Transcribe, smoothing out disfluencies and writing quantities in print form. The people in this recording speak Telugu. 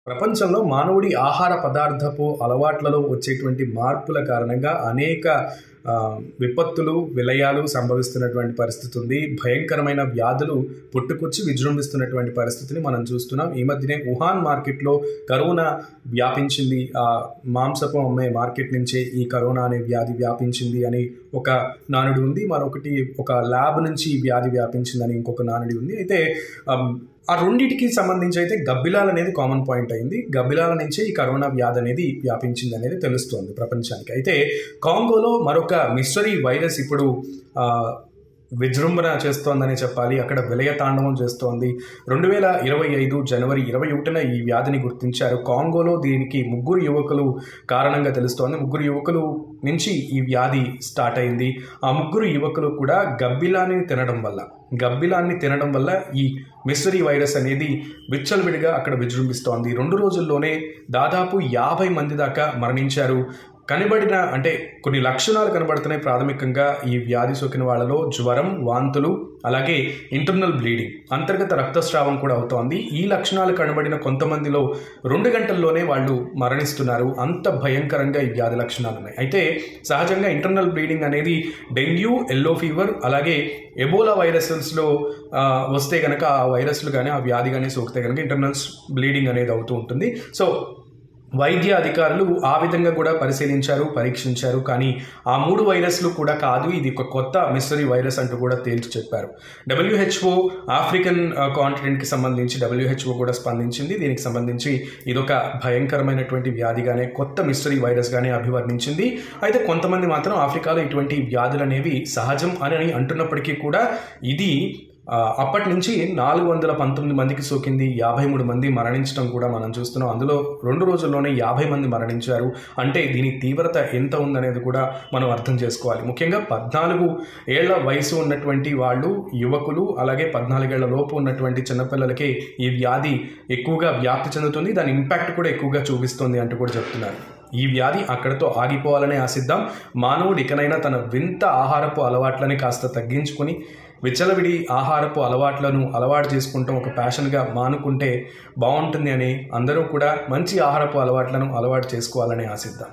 ప్రపంచంలో మానవుడి ఆహార పదార్థపు అలవాట్లలో వచ్చేటువంటి మార్పుల కారణంగా అనేక విపత్తులు, విలయాలు సంభవిస్తున్నటువంటి పరిస్థితి ఉంది. భయంకరమైన వ్యాధులు పుట్టుకొచ్చి విజృంభిస్తున్నటువంటి పరిస్థితిని మనం చూస్తున్నాం. ఈ మధ్యనే వుహాన్ మార్కెట్లో కరోనా వ్యాపించింది. మాంసపు అమ్మే మార్కెట్ నుంచే ఈ కరోనా అనే వ్యాధి వ్యాపించింది అని ఒక నానుడి ఉంది. మరొకటి ఒక ల్యాబ్ నుంచి ఈ వ్యాధి వ్యాపించిందని ఇంకొక నానుడి ఉంది. అయితే ఆ రెండింటికి సంబంధించి అయితే గబ్బిలాలు అనేది కామన్ పాయింట్ అయింది. గబ్బిలాల నుంచే ఈ కరోనా వ్యాధి అనేది వ్యాపించింది అనేది తెలుస్తోంది ప్రపంచానికి. అయితే కాంగోలో మరొక మిస్టరీ వైరస్ ఇప్పుడు విజృంభణ చేస్తోందని చెప్పాలి. అక్కడ విలయ తాండవం చేస్తోంది. 2025 జనవరి 21న ఈ వ్యాధిని గుర్తించారు. కాంగోలో దీనికి 3 యువకులు కారణంగా తెలుస్తోంది. 3 యువకులు నుంచి ఈ వ్యాధి స్టార్ట్ అయింది. ఆ 3 యువకులు కూడా గబ్బిలాన్ని తినడం వల్ల ఈ మిస్టరీ వైరస్ అనేది విచ్చలవిడిగా అక్కడ విజృంభిస్తోంది. 2 రోజుల్లోనే దాదాపు 50 మంది దాకా మరణించారు. కొన్ని లక్షణాలు కనబడుతున్నాయి. ప్రాథమికంగా ఈ వ్యాధి సోకిన వాళ్ళలో జ్వరం, వాంతులు, అలాగే ఇంటర్నల్ బ్లీడింగ్, అంతర్గత రక్తస్రావం కూడా అవుతోంది. ఈ లక్షణాలు కనబడిన కొంతమందిలో 2 గంటల్లోనే వాళ్ళు మరణిస్తున్నారు. అంత భయంకరంగా ఈ వ్యాధి లక్షణాలు ఉన్నాయి. అయితే సహజంగా ఇంటర్నల్ బ్లీడింగ్ అనేది డెంగ్యూ, ఎల్లో ఫీవర్, అలాగే ఎబోలా వైరసెస్లో వస్తే కనుక ఆ వైరస్లు కానీ ఆ వ్యాధి కానీ సోకితే కనుక ఇంటర్నల్ బ్లీడింగ్ అనేది అవుతూ ఉంటుంది. సో వైద్య అధికారులు ఆ విధంగా కూడా పరిశీలించారు, పరీక్షించారు. కానీ ఆ 3 వైరస్లు కూడా కాదు, ఇది ఒక కొత్త మిస్టరీ వైరస్ అంటూ కూడా తేల్చి చెప్పారు. WHO ఆఫ్రికన్ కాంటినెంట్కి సంబంధించి WHO కూడా స్పందించింది. దీనికి సంబంధించి ఇదొక భయంకరమైనటువంటి వ్యాధిగానే, కొత్త మిస్టరీ వైరస్గానే అభివర్ణించింది. అయితే కొంతమంది మాత్రం ఆఫ్రికాలో ఇటువంటి వ్యాధులు అనేవి సహజం అని అంటున్నప్పటికీ కూడా ఇది అప్పటి నుంచి 419 మందికి సోకింది. 53 మంది మరణించడం కూడా మనం చూస్తున్నాం. అందులో 2 రోజుల్లోనే 50 మంది మరణించారు. అంటే దీని తీవ్రత ఎంత ఉందనేది కూడా మనం అర్థం చేసుకోవాలి. ముఖ్యంగా 14 ఏళ్ల వయసు ఉన్నటువంటి వాళ్ళు, యువకులు, అలాగే 14 ఏళ్ల లోపు ఉన్నటువంటి చిన్నపిల్లలకి ఈ వ్యాధి ఎక్కువగా వ్యాప్తి చెందుతుంది. దాని ఇంపాక్ట్ కూడా ఎక్కువగా చూపిస్తుంది అంటూ కూడా చెప్తున్నారు. ఈ వ్యాధి అక్కడితో ఆగిపోవాలని ఆశిద్దాం. మానవుడు ఇకనైనా తన వింత ఆహారపు అలవాట్లని కాస్త తగ్గించుకొని విచ్చలవిడి ఆహారపు అలవాట్లను అలవాటు చేసుకుంటాం ఒక ప్యాషన్గా మానుకుంటే బాగుంటుంది అని అందరూ కూడా మంచి ఆహారపు అలవాట్లను అలవాటు చేసుకోవాలని ఆశిద్దాం.